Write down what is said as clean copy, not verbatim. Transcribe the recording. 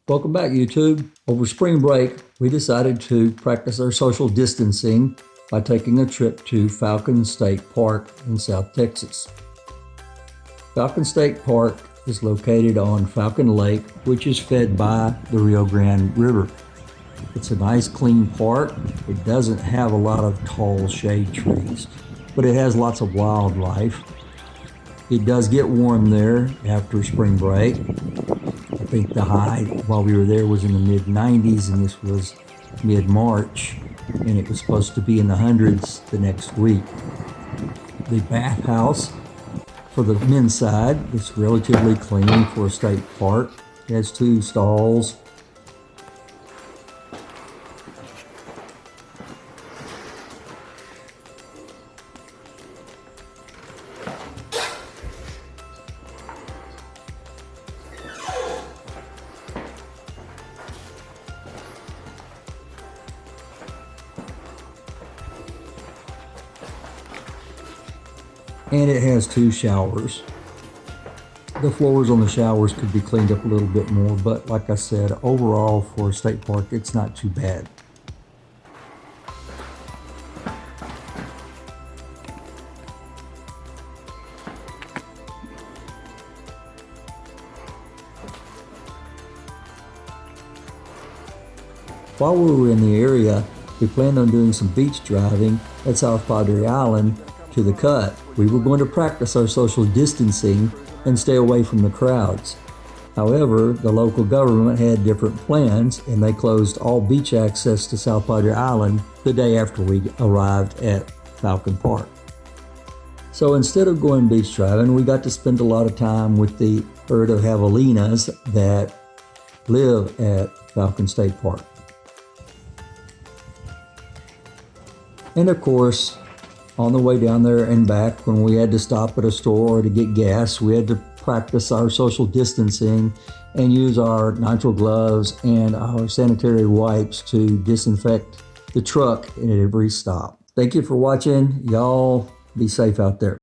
Welcome back, YouTube. Over spring break, we decided to practice our social distancing by taking a trip to Falcon State Park in South Texas. Falcon State Park is located on Falcon Lake, which is fed by the Rio Grande River. It's a nice, clean park. It doesn't have a lot of tall shade trees, but it has lots of wildlife. It does get warm there after spring break. I think the high while we were there was in the mid-90s, and this was mid-March, and it was supposed to be in the hundreds the next week. The bathhouse for the men's side is relatively clean for a state park. It has 2 stalls. And it has 2 showers. The floors on the showers could be cleaned up a little bit more, but like I said, overall for a state park, it's not too bad. While we were in the area, we planned on doing some beach driving at South Padre Island to the Cut. We were going to practice our social distancing and stay away from the crowds. However, the local government had different plans, and they closed all beach access to South Padre Island the day after we arrived at Falcon Park. So instead of going beach driving, we got to spend a lot of time with the herd of javelinas that live at Falcon State Park. And of course, on the way down there and back, when we had to stop at a store to get gas, we had to practice our social distancing and use our nitrile gloves and our sanitary wipes to disinfect the truck at every stop. Thank you for watching. Y'all be safe out there.